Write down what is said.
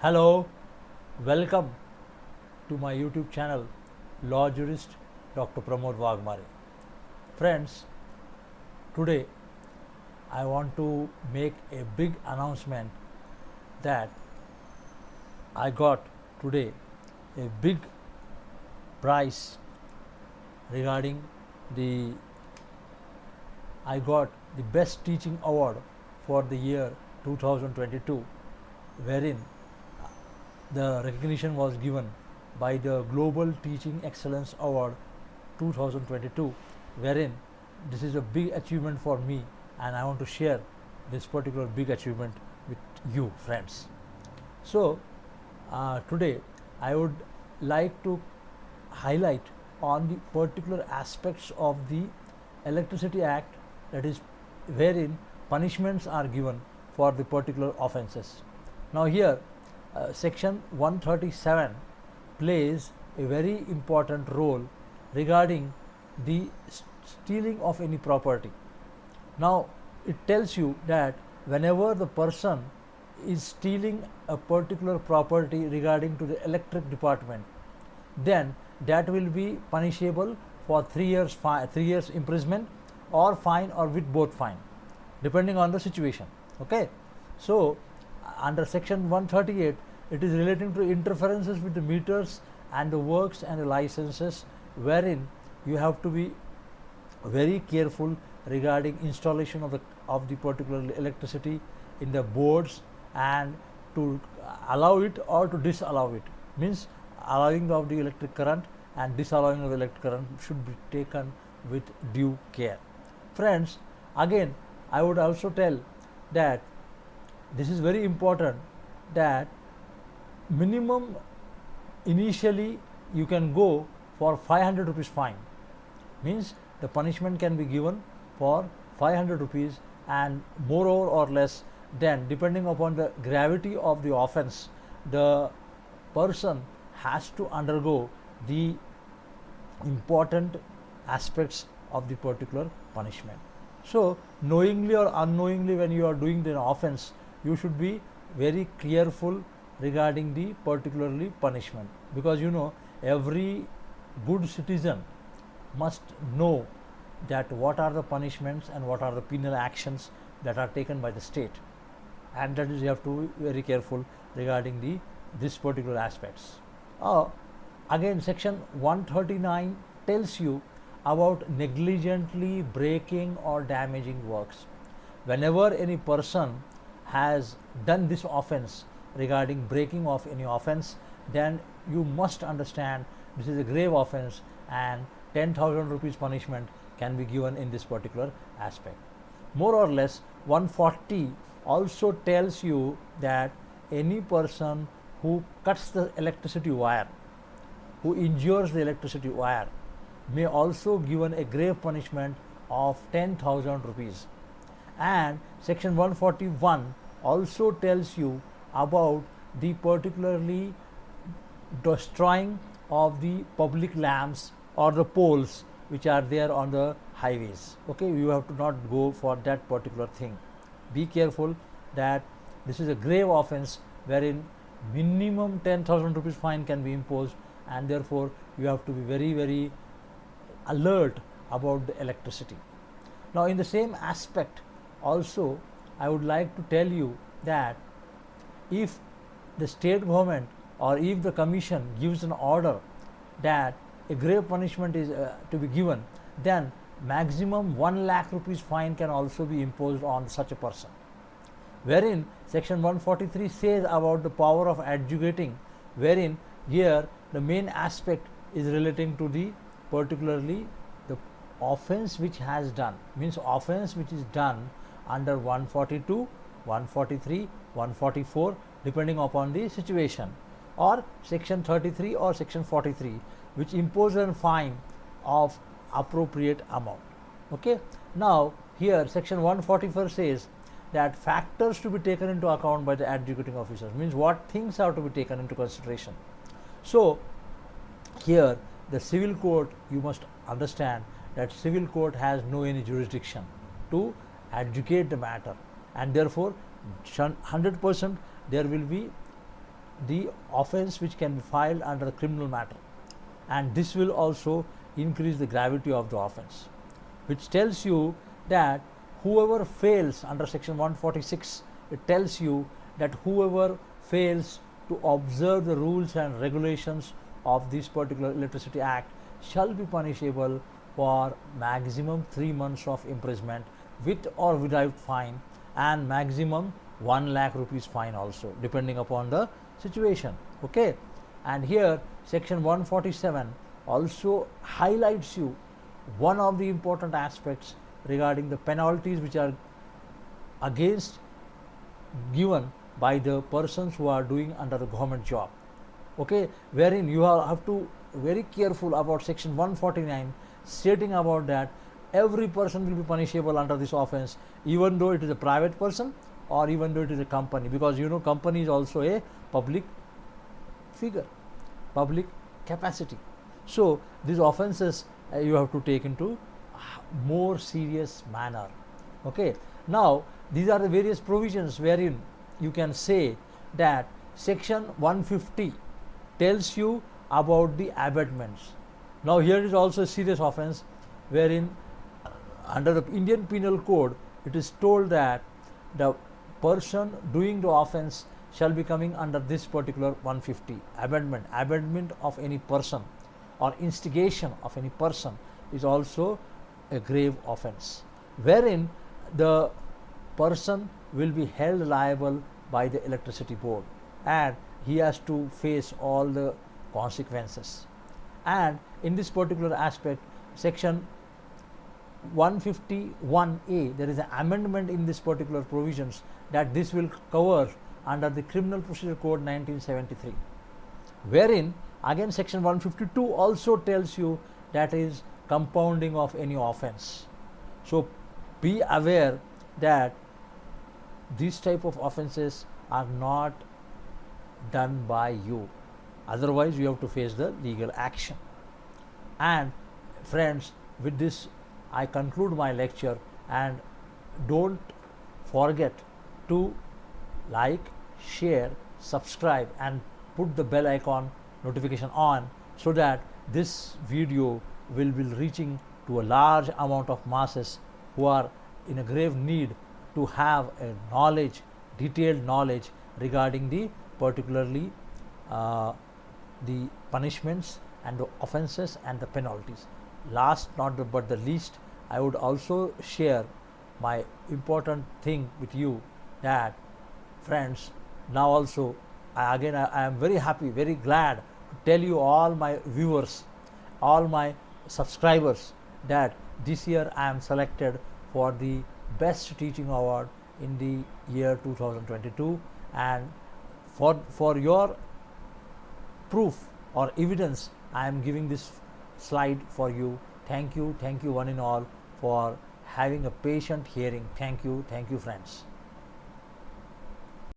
Hello, welcome to my YouTube channel, Law Jurist Dr. WAGHMARE. Friends, today I want to make a big announcement that I got today a big prize regarding I got the Best Teaching Award for the year 2022, wherein the recognition was given by the Global Teaching Excellence Award 2022, wherein this is a big achievement for me and I want to share this particular big achievement with you, friends. So today I would like to highlight on the particular aspects of the Electricity Act, that is wherein punishments are given for the particular offences. Now here section 137 plays a very important role regarding the stealing of any property. Now it tells you that whenever the person is stealing a particular property regarding to the electric department, then that will be punishable for 3 years imprisonment or fine, or with both fine, depending on the situation. Okay, so under section 138 it is relating to interferences with the meters and the works and the licenses, wherein you have to be very careful regarding installation of the particular electricity in the boards, and to allow it or to disallow it, means allowing of the electric current and disallowing of the electric current should be taken with due care. Friends, again I would also tell that this is very important, that minimum initially you can go for 500 rupees fine, means the punishment can be given for 500 rupees and more or less. Then depending upon the gravity of the offence, the person has to undergo the important aspects of the particular punishment. So knowingly or unknowingly, when you are doing the offence, you should be very careful regarding the particularly punishment, because you know every good citizen must know that what are the punishments and what are the penal actions that are taken by the state, and that is you have to be very careful regarding this particular aspects. Again section 139 tells you about negligently breaking or damaging works. Whenever any person has done this offence regarding breaking of any offence, then you must understand this is a grave offence and 10,000 rupees punishment can be given in this particular aspect. More or less 140 also tells you that any person who cuts the electricity wire, who injures the electricity wire, may also given a grave punishment of 10,000 rupees. And section 141 also tells you about the particularly destroying of the public lamps or the poles which are there on the highways. Okay, you have to not go for that particular thing. Be careful that this is a grave offence wherein minimum 10,000 rupees fine can be imposed, and therefore you have to be very alert about the electricity. Now in the same aspect also I would like to tell you that if the state government or if the commission gives an order that a grave punishment is to be given, then maximum 1 lakh rupees fine can also be imposed on such a person, wherein section 143 says about the power of adjudicating, wherein here the main aspect is relating to the particularly the offence which has done, means offence which is done under 142, 143, 144 depending upon the situation, or section 33 or section 43 which imposes a fine of appropriate amount. Okay. Now here section 144 says that factors to be taken into account by the adjudicating officers, means what things have to be taken into consideration. So here the civil court, you must understand that civil court has no any jurisdiction to adjudicate the matter, and therefore 100% there will be the offense which can be filed under the criminal matter, and this will also increase the gravity of the offense, which tells you that whoever fails under section 146, it tells you that whoever fails to observe the rules and regulations of this particular Electricity Act shall be punishable for maximum 3 months of imprisonment with or without fine, and maximum 1 lakh rupees fine also, depending upon the situation. Okay, and here section 147 also highlights you one of the important aspects regarding the penalties which are against given by the persons who are doing under the government job. Okay, wherein you have to very careful about section 149 stating about that every person will be punishable under this offense, even though it is a private person or even though it is a company, because you know company is also a public figure, public capacity. So these offenses you have to take into more serious manner. Okay, now these are the various provisions wherein you can say that section 150 tells you about the abatements. Now here is also a serious offense wherein under the Indian Penal Code it is told that the person doing the offense shall be coming under this particular 150 abetment of any person or instigation of any person is also a grave offense, wherein the person will be held liable by the electricity board and he has to face all the consequences. And in this particular aspect, section 151A, there is an amendment in this particular provisions that this will cover under the Criminal Procedure Code 1973, wherein again section 152 also tells you that is compounding of any offense. So be aware that these type of offenses are not done by you, otherwise you have to face the legal action. And friends, with this I conclude my lecture, and don't forget to like, share, subscribe and put the bell icon notification on, so that this video will be reaching to a large amount of masses who are in a grave need to have a knowledge, detailed knowledge regarding the particularly the punishments and the offenses and the penalties. Last but the least, I would also share my important thing with you that friends, now also I am very happy, very glad to tell you all my viewers, all my subscribers, that this year I am selected for the best teaching award in the year 2022, and for your proof or evidence I am giving this slide for you. Thank you one and all for having a patient hearing. Thank you friends.